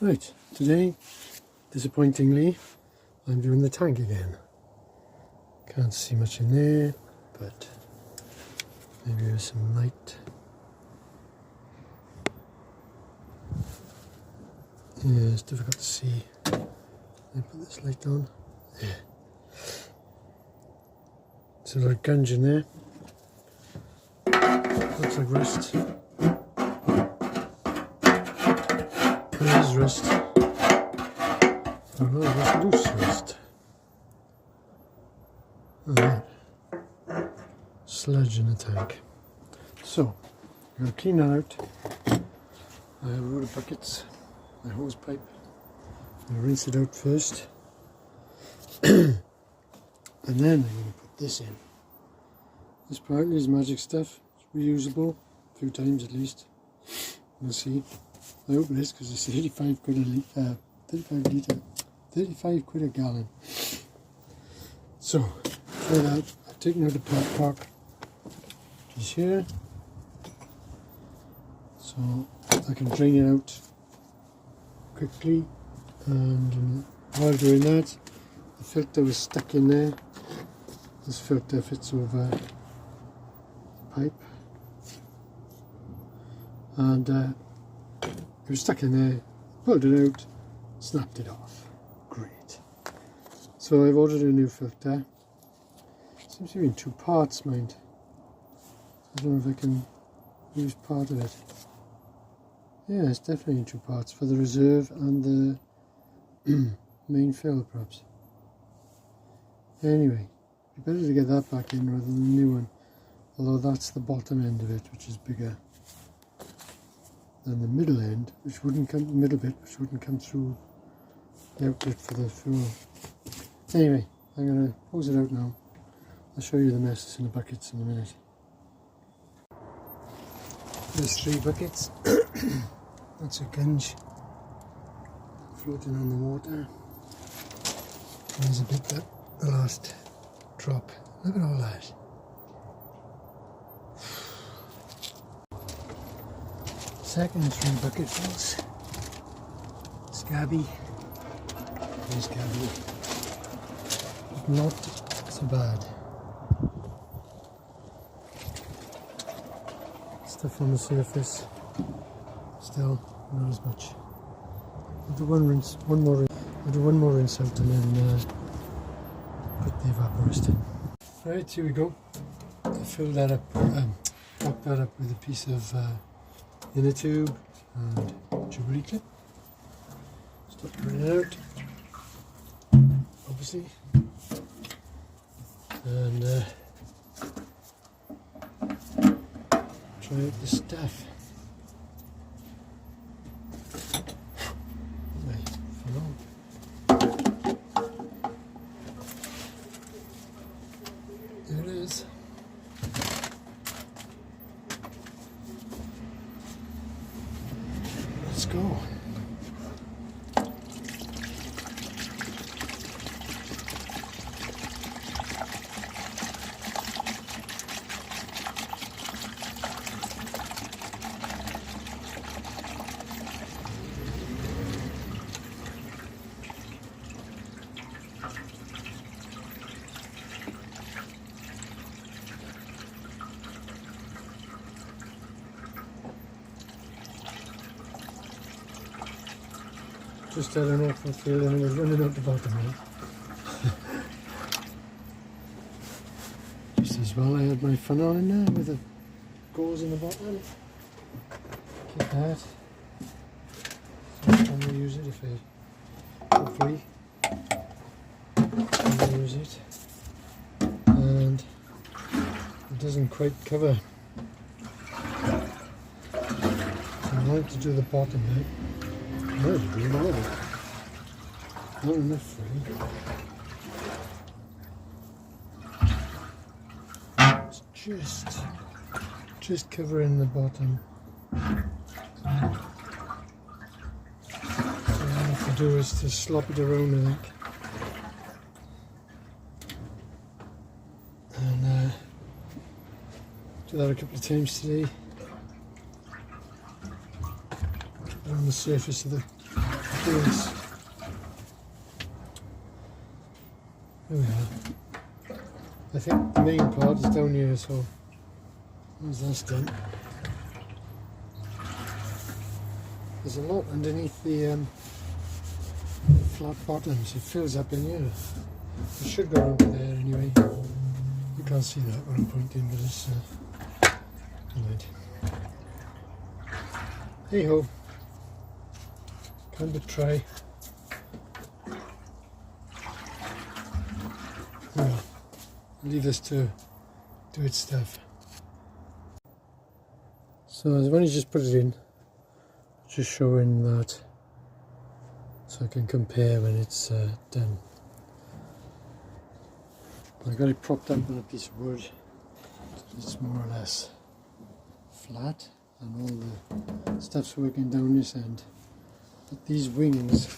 Right, today, disappointingly, I'm doing the tank again. Can't see much in there, but maybe there's some light. Yeah, it's difficult to see. Let me put this light on. There. There's a little gunge in there. Looks like rust. It is rust. Oh no, that's loose rust. Alright. Sludge in the tank. So, I'm going to clean that out. I have water buckets, my hose pipe. I'm going to rinse it out first. And then I'm going to put this in. This apparently is magic stuff. It's reusable, a few times at least. We'll see. I hope it is, because it's 35 quid a litre, 35 quid a gallon. So, for that, I've taken out the pet cork, which is here. So I can drain it out quickly, and while doing that, the filter was stuck in there. This filter fits over the pipe, and it was stuck in there. Pulled it out, snapped it off. Great. So I've ordered a new filter. Seems to be in two parts, mind. I don't know if I can use part of it. Yeah, it's definitely in two parts, for the reserve and the main fill, perhaps. Anyway, it'd be better to get that back in rather than the new one. Although that's the bottom end of it, which is bigger than the middle end, which wouldn't come, the middle bit, which wouldn't come through the outlet for the fuel. Anyway, I'm going to hose it out now. I'll show you the mess that's in the buckets in a minute. There's 3 buckets. That's a gunge floating on the water. There's a bit that the last drop. Look at all that. Second 3 bucketfuls. Scabby. Very scabby. But not so bad. Stuff on the surface. Still not as much. I'll do one more rinse out, and then put the evaporist in. Right, here we go. I filled that up, blocked that up with a piece of inner tube and jubilee clip. Start putting it out, obviously, and try out the stuff. There it is. Let's go. Just had an awful feeling I was running out the bottom here. Just as well I had my fun on in there with the gauze in the bottom. Keep that. So I'm going to use it if I, hopefully, I'll use it. And it doesn't quite cover. So I like to do the bottom bit. No, not enough really. It's just covering the bottom. So all I have to do is to slop it around, I think. And do that a couple of times today. Put it on the surface of the base. There we are. I think the main part is down here, so once that's done. There's a lot underneath the flat bottoms. It fills up in here. It should go over there anyway. You can't see that when I'm pointing, but it's right. Hey ho. Kind of try. Well, leave this to do its stuff. So I've only just put it in, just showing that, so I can compare when it's done. I got it propped up on a piece of wood. It's more or less flat, and all the stuff's working down this end. But these wings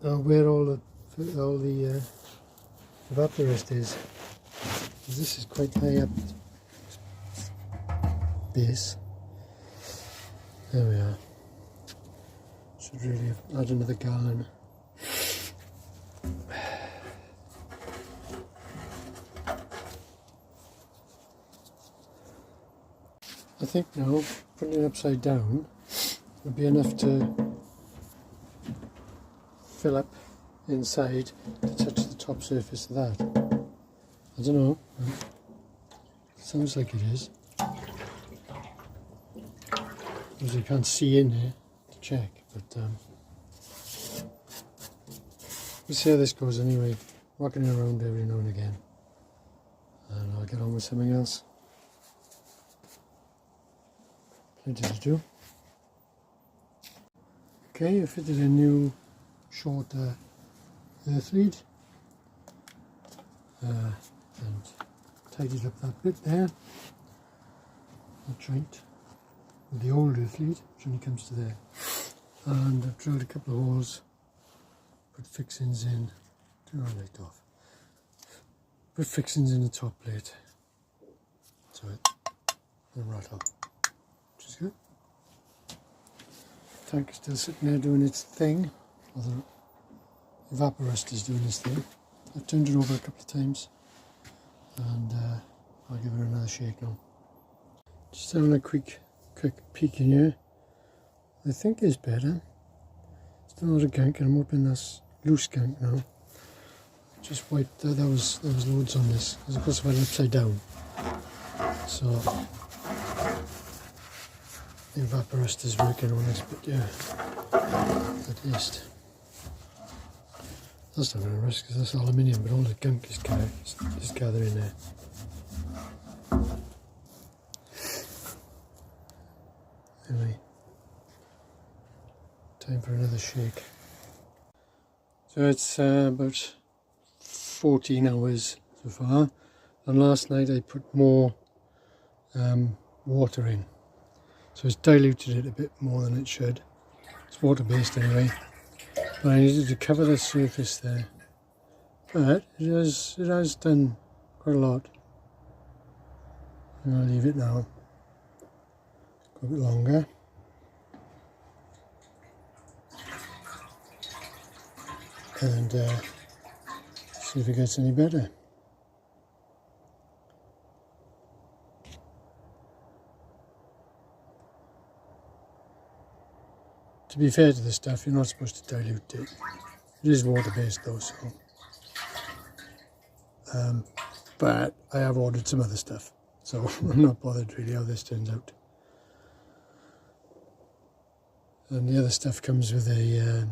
are where all the evaporist is. This is quite high up base. There we are. Should really add another gallon. I think now putting it upside down would be enough to fill up inside to touch the top surface of that. I don't know. Sounds like it is. Because you can't see in there to check, but we'll see how this goes anyway. Rocking it around every now and again, and I'll get on with something else. Plenty to do. Okay, I fitted a new short earth lead and tidied up that bit there, that joint with the old earth lead, which only comes to there, and I've drilled a couple of holes, put fixings in, turn our light off, put fixings in the top plate so it will rattle, which is good. Tank is still sitting there doing its thing, or the evaporist is doing its thing. I've turned it over a couple of times, and I'll give it another shake now. Just having a quick peek in here. I think it's better. Still not a gunk, and I'm hoping that's loose gunk now. Just wiped, there was loads on this, because of course I've had it upside down. So the evaporist is working on this bit here, at least. That's not going to rust because that's aluminium, but all the gunk is gathering there. Anyway, time for another shake. So it's about 14 hours so far, and last night I put more water in, so it's diluted it a bit more than it should. It's water based anyway, but I needed to cover the surface there, but it has done quite a lot. And I'll leave it now, go a bit longer. And see if it gets any better. To be fair to the stuff, you're not supposed to dilute it. It is water based though, so. But I have ordered some other stuff, so I'm not bothered really how this turns out. And the other stuff comes with a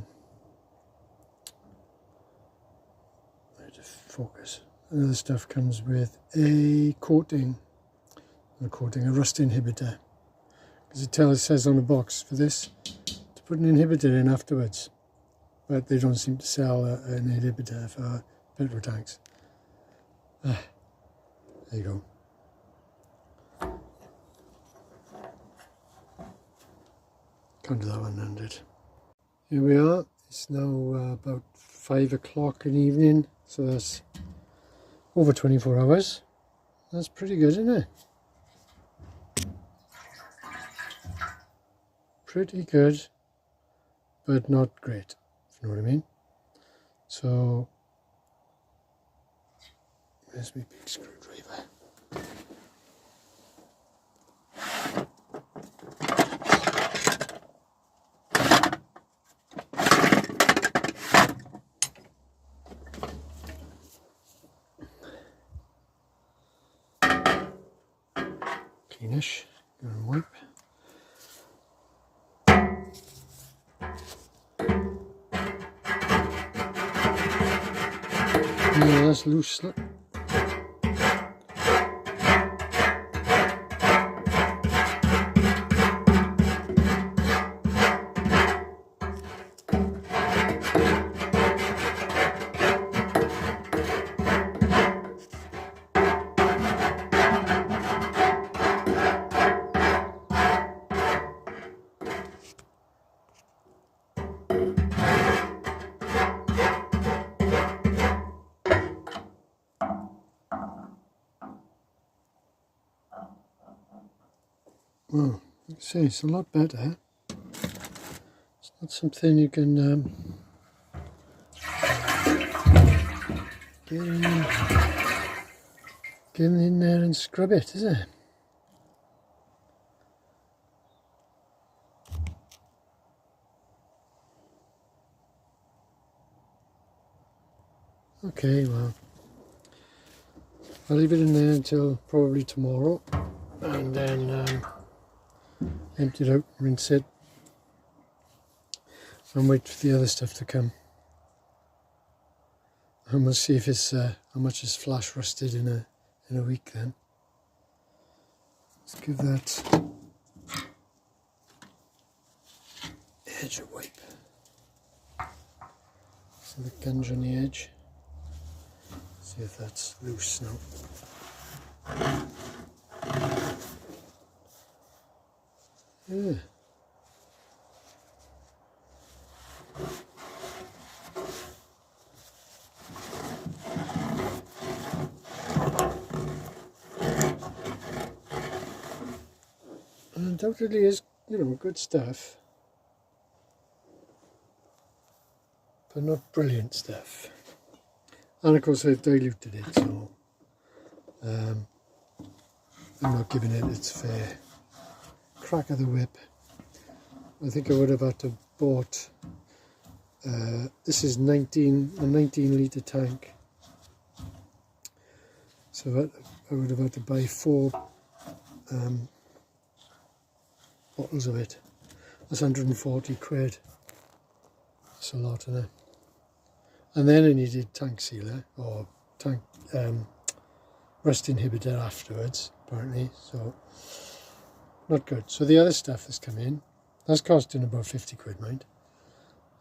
focus. Another stuff comes with a coating, a rust inhibitor, because it says on the box for this to put an inhibitor in afterwards, but they don't seem to sell an inhibitor for petrol tanks. There you go. Can't do that one handed. Here we are. It's now about 5 o'clock in the evening, so that's over 24 hours. That's pretty good, isn't it? Pretty good but not great, if you know what I mean. So, where's my big screwdriver? Cleanish, go and wipe. Yeah, that's loose. Look. Well, see, it's a lot better. It's not something you can get in there and scrub it, is it? Okay, well, I'll leave it in there until probably tomorrow, and then empty it out, rinse it, and wait for the other stuff to come. And we'll see if it's how much is flash rusted in a week then. Let's give that edge a wipe. So the gunge on the edge. See if that's loose now. Yeah. Undoubtedly is, you know, good stuff, but not brilliant stuff. And of course I've diluted it, so I'm not giving it its fair crack of the whip. I think I would have had to bought, this is a 19 litre tank, so I would have had to buy 4 bottles of it. That's 140 quid. That's a lot, isn't it? And then I needed tank sealer or tank rust inhibitor afterwards, apparently, so not good. So the other stuff that's come in, that's costing about 50 quid, mind.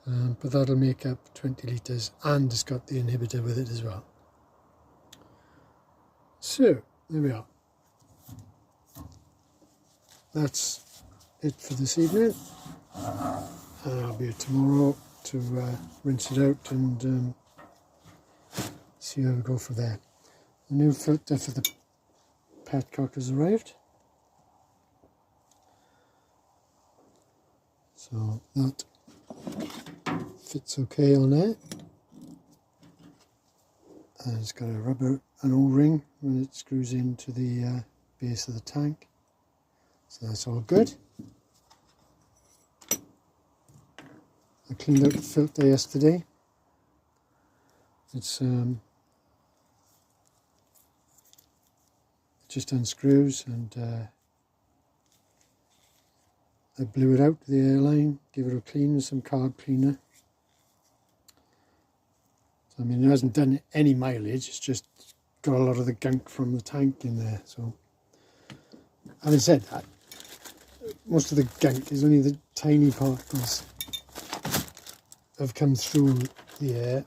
But that'll make up 20 litres, and it's got the inhibitor with it as well. So, there we are. That's it for this evening. I'll be here tomorrow to rinse it out and see how we go from there. The new filter for the petcock has arrived. So that fits okay on there. And it's got an O-ring when it screws into the base of the tank. So that's all good. I cleaned out the filter yesterday. It's just unscrews, and I blew it out to the airline, gave it a clean with some carb cleaner. So, I mean, it hasn't done any mileage, it's just got a lot of the gunk from the tank in there. So, having said that, most of the gunk is only the tiny particles have come through the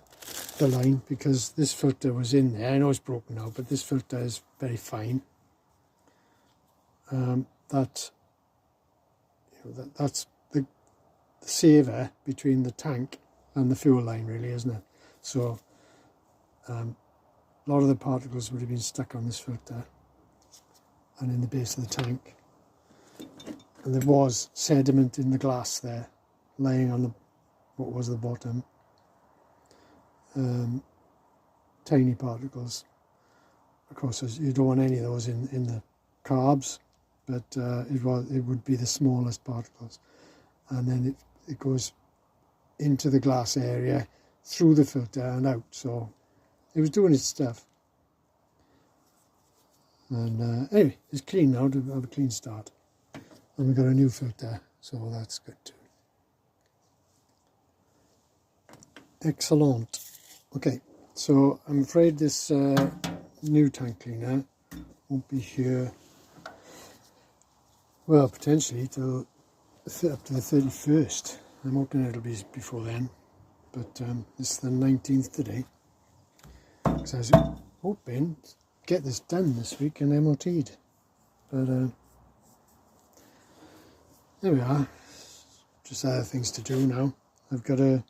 line, because this filter was in there. I know it's broken now, but this filter is very fine. That's the saver between the tank and the fuel line, really, isn't it? So a lot of the particles would have been stuck on this filter and in the base of the tank, and there was sediment in the glass there, laying on the what was the bottom, tiny particles. Of course, you don't want any of those in the carbs, but it would be the smallest particles, and then it goes into the glass area, through the filter and out. So it was doing its stuff. And anyway, it's clean now, to have a clean start. And we've got a new filter, so that's good too. Excellent. Okay, so I'm afraid this new tank cleaner won't be here, well, potentially till up to the 31st. I'm hoping it'll be before then, but it's the 19th today. So I was hoping to get this done this week and MOT'd, but there we are. Just other things to do now. I've got a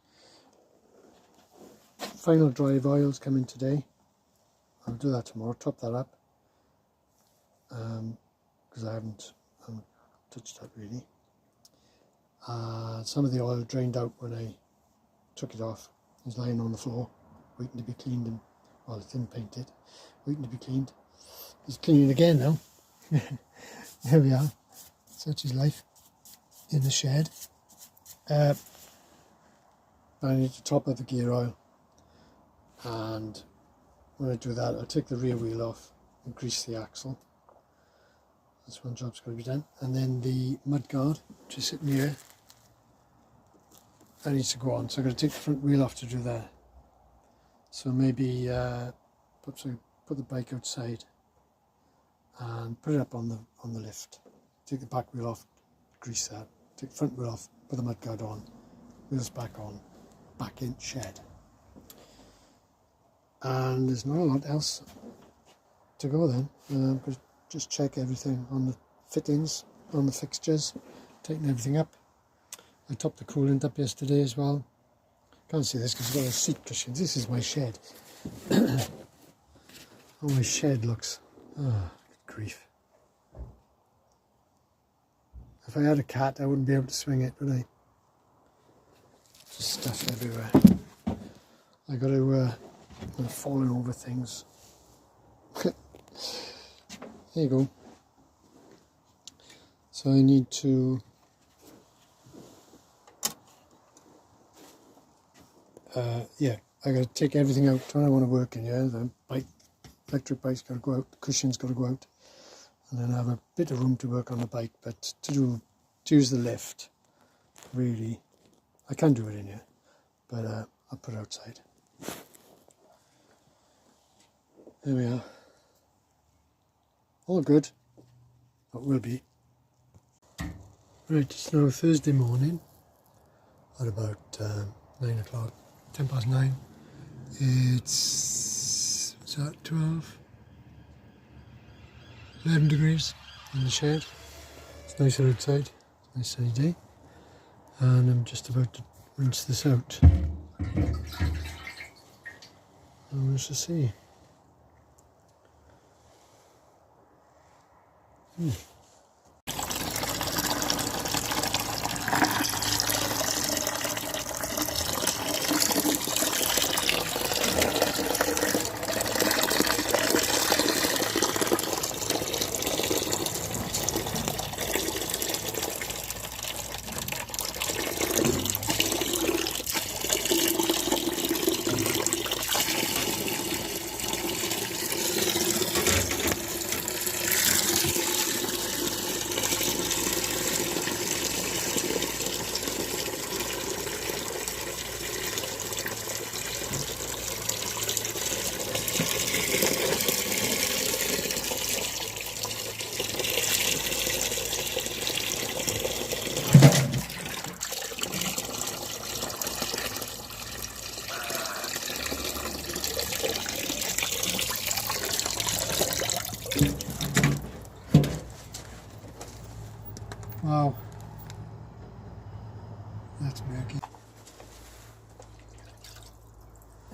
final drive oils coming today. I'll do that tomorrow, top that up, because I haven't touched that really. Some of the oil drained out when I took it off. It was lying on the floor, waiting to be cleaned, and well, it's been painted, waiting to be cleaned. It's cleaning again now. There we are. Such is life in the shed. I need to top up the gear oil, and when I do that, I'll take the rear wheel off and grease the axle. That's one job's got to be done. And then the mudguard, which is sitting here, that needs to go on. So I'm going to take the front wheel off to do that. So maybe put the bike outside and put it up on the lift. Take the back wheel off, grease that. Take the front wheel off, put the mudguard on, wheels back on, back in shed. And there's not a lot else to go then. But just check everything on the fittings, on the fixtures, tighten everything up. I topped the coolant up yesterday as well. Can't see this because it's got a seat cushion. This is my shed. How my shed looks. Oh, grief. If I had a cat, I wouldn't be able to swing it, would I? Just stuff everywhere. I got to I'm falling over things. There you go. So I need to I got to take everything out. I don't want to work in here. The electric bike's got to go out. The cushion's got to go out, and then I have a bit of room to work on the bike. But to use the lift, really, I can do it in here, but I'll put it outside. There we are. All good. What will be. Right, it's now Thursday morning at about 9 o'clock, 10 past 9. It's 12, 11 degrees in the shed. It's nicer outside, it's a nice sunny day. And I'm just about to rinse this out. And we'll just see. Wow, that's murky.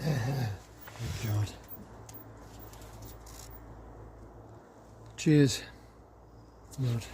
Oh God. Cheers. Lord.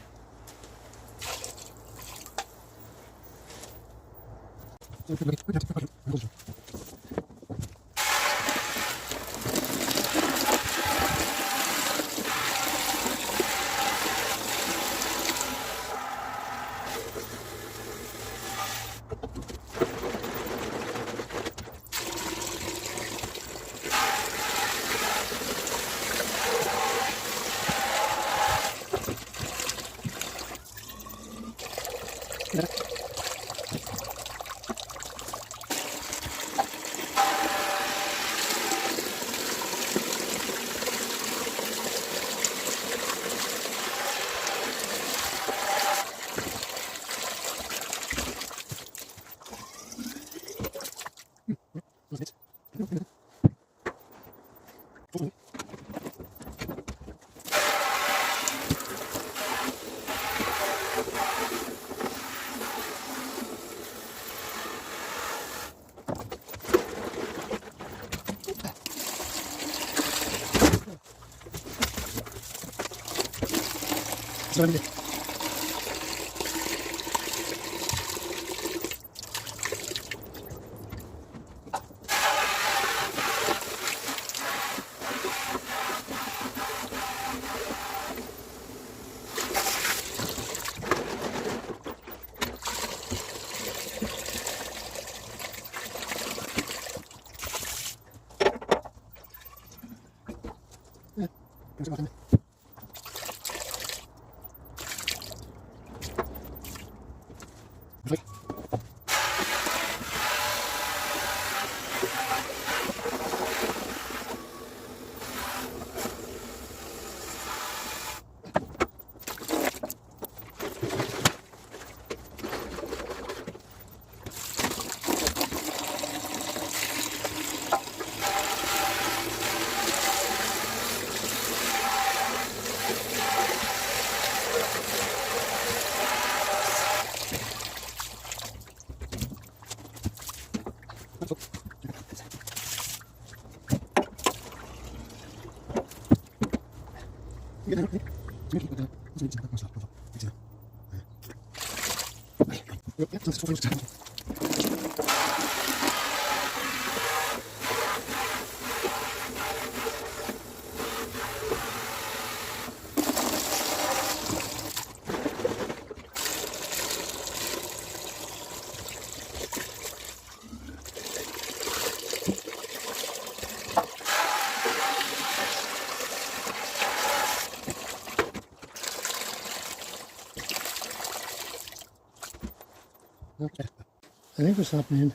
I think what's happening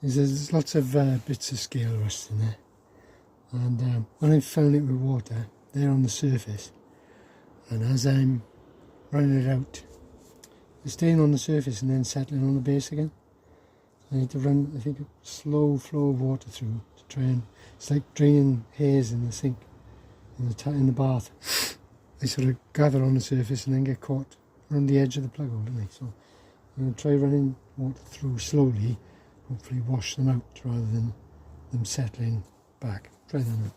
is there's lots of bits of scale rust in there, and when I filling it with water, they're on the surface, and as I'm running it out, they're staying on the surface and then settling on the base again. I need to run, I think, a slow flow of water through to try and, it's like draining hairs in the sink, in the bath. They sort of gather on the surface and then get caught around the edge of the plug hole, don't they? So I'm going to try running water through slowly, hopefully wash them out rather than them settling back. Try that now.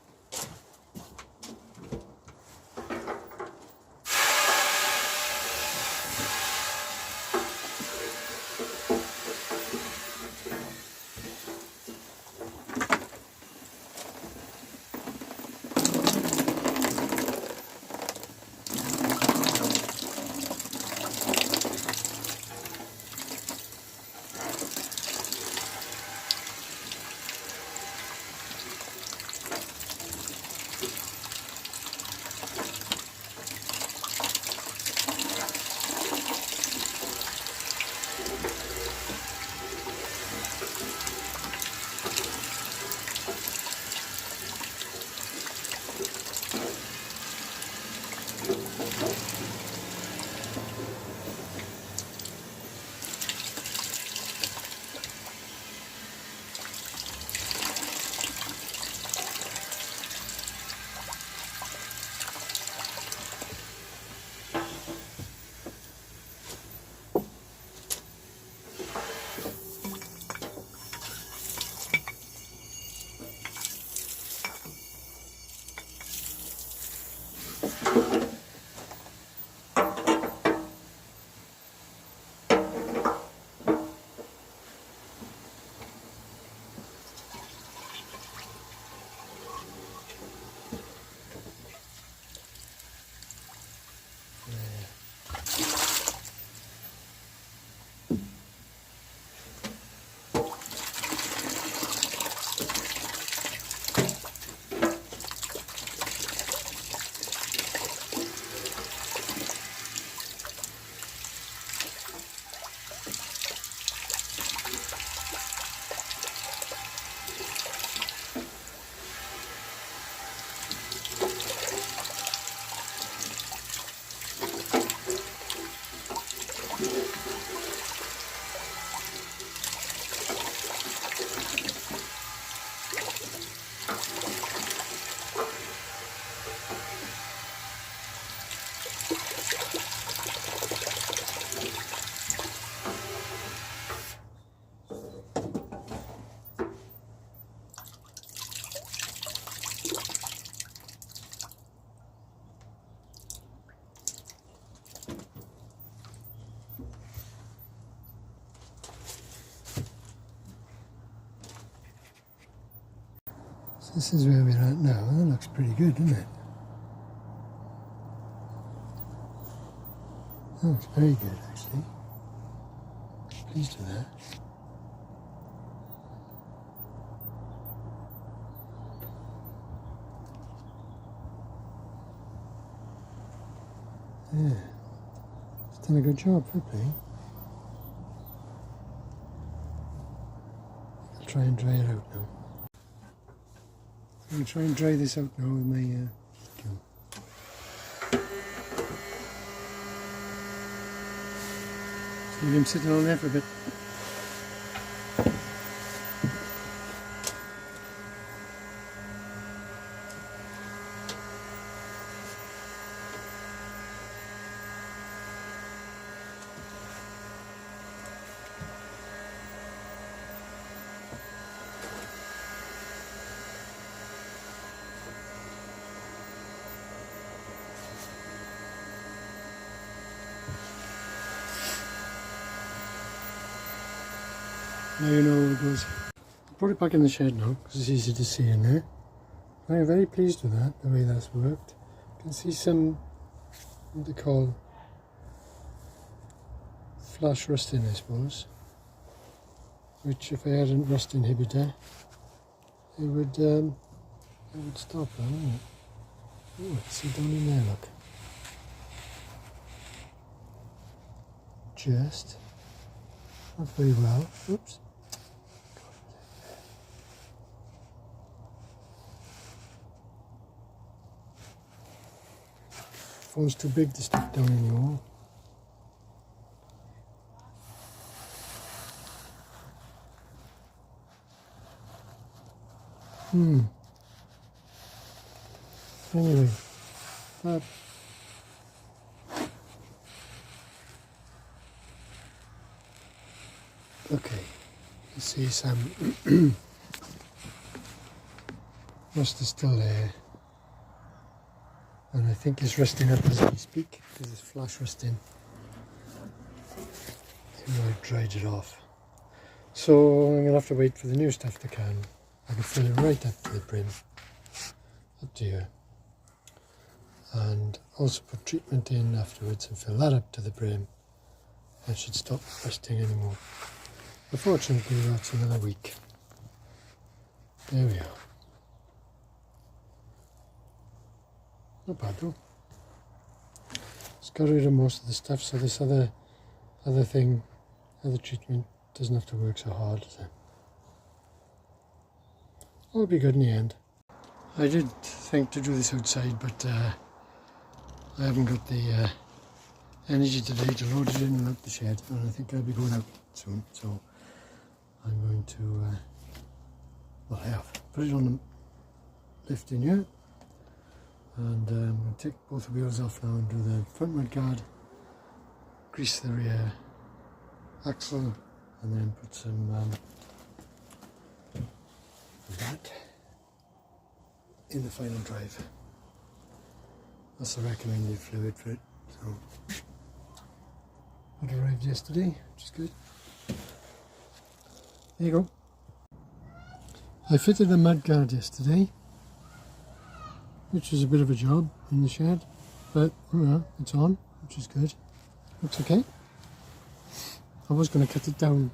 This is where we're at now. That looks pretty good, doesn't it? That looks very good, actually. Pleased with that. Yeah, it's done a good job, hopefully. I'll try and dry it out now. I'm going to try and dry this out now with my heat gun. So leave him sitting on there for a bit. Now you know how it goes. I put it back in the shed now because it's easy to see in there. I'm very pleased with that, the way that's worked. You can see some, what they call, flash rusting, I suppose. Which, if I had a rust inhibitor, it would stop that, wouldn't it? Oh, see down in there, look. Just, not very well. Oops. Phone's too big to stick down in the wall. Anyway, that okay. You see some rust is still there. And I think it's rusting up as we speak because it's flash rusting. Even though I dried it off. So I'm going to have to wait for the new stuff to come. I can fill it right up to the brim. Up to here. And also put treatment in afterwards and fill that up to the brim. That should stop rusting anymore. Unfortunately, that's another week. There we are. Not bad though. Just got rid of most of the stuff, so this other treatment doesn't have to work so hard. So it'll be good in the end. I did think to do this outside, but I haven't got the energy today to load it in and out the shed, and I think I'll be going out soon. So I'm going to, well, I have put it on the lift in here. And I'm going to take both wheels off now and do the front mud guard, grease the rear axle, and then put some of that in the final drive. That's the recommended fluid for it. So it arrived yesterday, which is good. There you go. I fitted the mud guard yesterday, which was a bit of a job in the shed, but it's on, which is good. Looks okay. I was going to cut it down,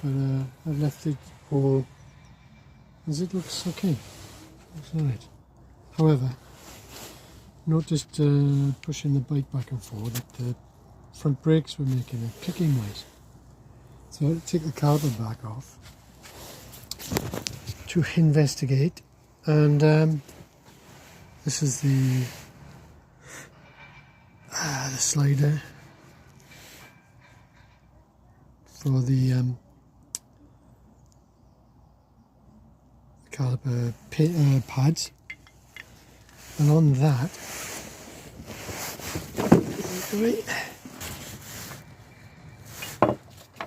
but I left it all as it looks okay. Looks alright. However, noticed pushing the bike back and forward that the front brakes were making a clicking noise. So I had to take the carbon back off to investigate, and this is the slider for the caliper pads, and on that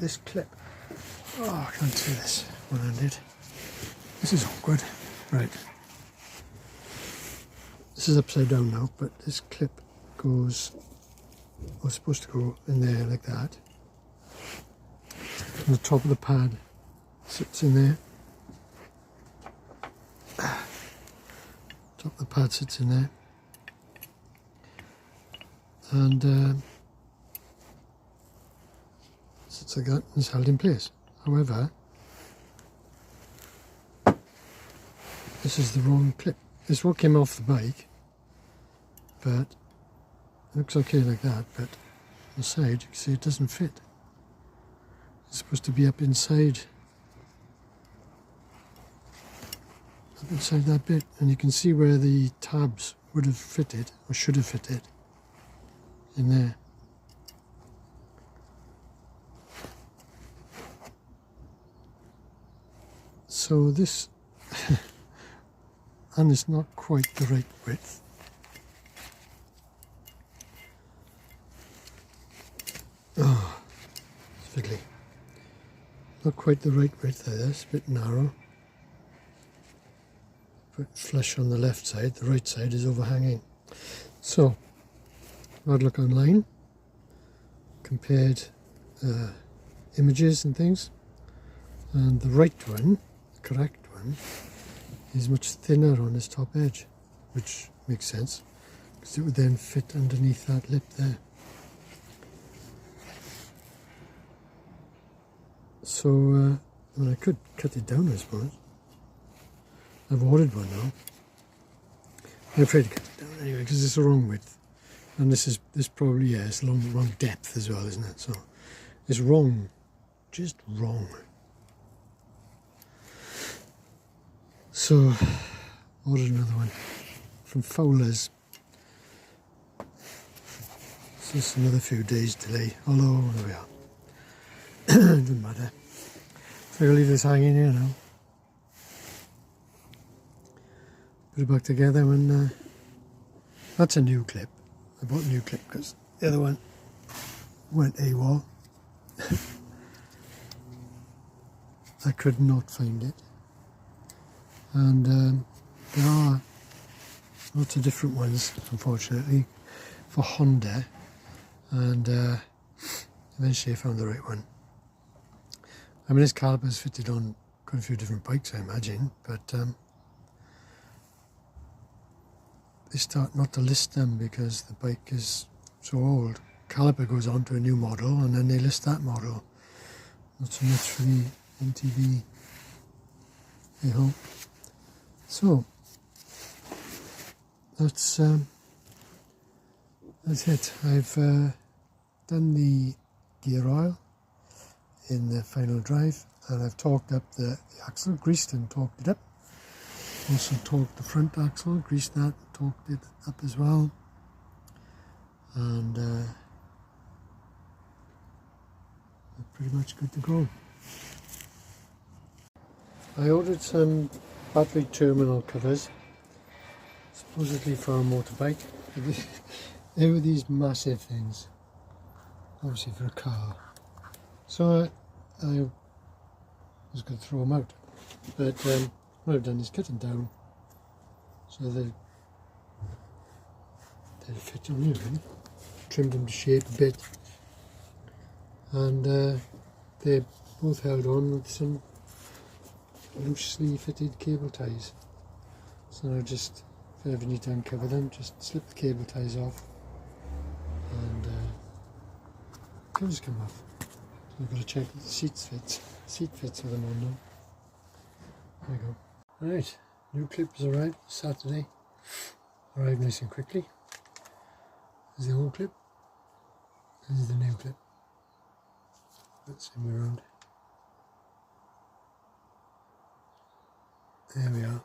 this clip. Oh, I can't see this one-handed. This is awkward. Right. This is upside down now, but this clip goes, was supposed to go in there like that. And the top of the pad sits in there. pad sits in there, and sits like that and is held in place. However, this is the wrong clip. This one came off the bike, but it looks okay like that, but on the side you can see it doesn't fit. It's supposed to be up inside that bit, and you can see where the tabs would have fitted, or should have fitted, in there. So this, and it's not quite the right width. Oh, it's fiddly. Not quite the right width there, it's a bit narrow. Put flush on the left side, the right side is overhanging. So, I had a look online, compared images and things, and the right one, the correct one, is much thinner on this top edge, which makes sense, because it would then fit underneath that lip there. So, I mean, I could cut it down, I suppose. I've ordered one now. I'm afraid to cut it down anyway, because it's the wrong width. And this probably, yeah, it's the wrong depth as well, isn't it? So, it's wrong. Just wrong. So, ordered another one from Fowler's. It's just another few days delay, although there we are. Doesn't matter. So I'll leave this hanging here now. Put it back together when that's a new clip. I bought a new clip because the other one went AWOL. I could not find it. And there are lots of different ones, unfortunately, for Honda, and eventually I found the right one. I mean, this caliper is fitted on quite a few different bikes, I imagine, but they start not to list them because the bike is so old. Caliper goes on to a new model and then they list that model. Not so much for the NTV, I hope. So, that's it. I've done the gear oil in the final drive, and I've torqued up the axle, greased and torqued it up. Also torqued the front axle, greased that, torqued it up as well. And we're pretty much good to go. I ordered some battery terminal covers, supposedly for a motorbike. They were these massive things, obviously for a car. So I was going to throw them out, but what I've done is cut them down so they'll fit on here, really. Trimmed them to shape a bit, and they're both held on with some loosely fitted cable ties. So now just, if I ever need to uncover them, just slip the cable ties off and they'll just come off. So I've got to check that the seat fits with them on now. There we go. Right, new clip has arrived Saturday. Arrived nice and quickly. This is the old clip. This is the new clip. Let's see me around. There we are. You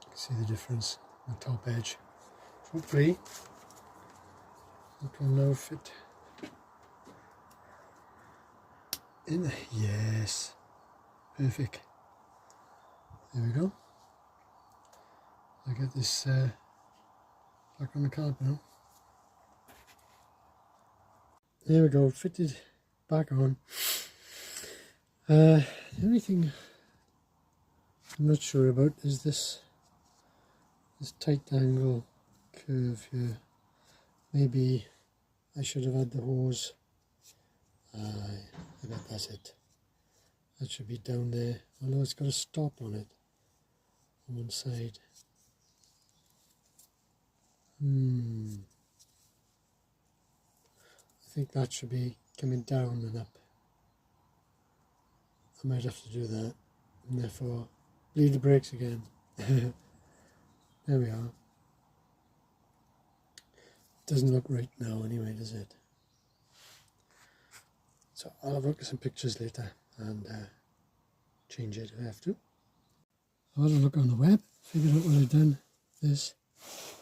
can see the difference on the top edge. Hopefully it will now fit in there. Yes, perfect. There we go. I get this back on the caliper now. There we go, fitted back on. The only thing I'm not sure about is this tight angle curve here. Maybe I should have had the hose. I bet that's it. That should be down there, although it's got a stop on it on one side. I think that should be coming down and up. I might have to do that, and therefore bleed the brakes again. There we are. Doesn't look right now anyway, does it? So I'll have a look at some pictures later and change it if I have to. I had a look on the web, figured out what I've done. This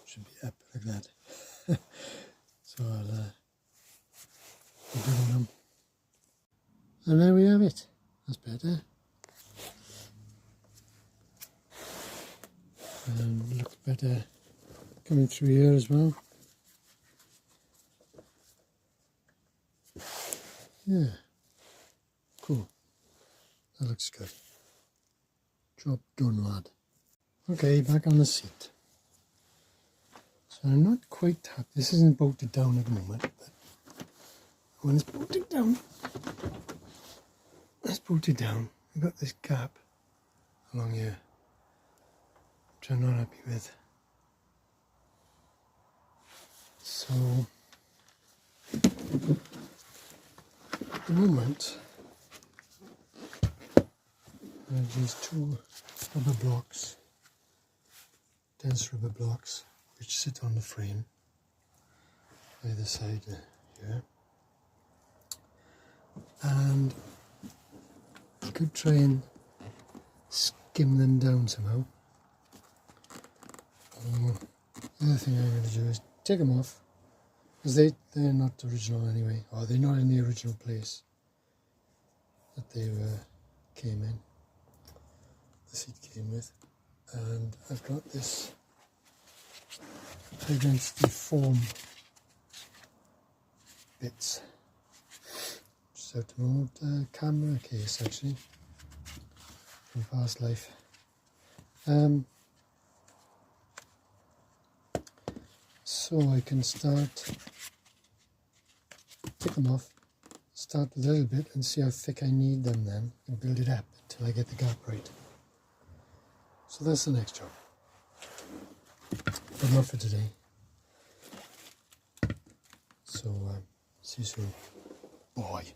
should be up like that. So I'll be doing them. And there we have it. That's better. And looks better coming through here as well. Yeah, cool. That looks good. Job done, lad. Okay, back on the seat. So I'm not quite happy. This isn't bolted down at the moment, but when it's bolted down, I've got this gap along here, which I'm not happy with. So at the moment, I have these two rubber blocks, dense rubber blocks, which sit on the frame either side here. And I could try and skim them down somehow. The other thing I'm going to do is take them off, because they're not original anyway, or they're not in the original place that they came in, the seat came with. And I've got this high density foam bits. Just out an old camera case actually, from past life. So I can start, take them off, start with a little bit and see how thick I need them then, and build it up until I get the gap right. So that's the next job. But not for today. So see you soon. Bye.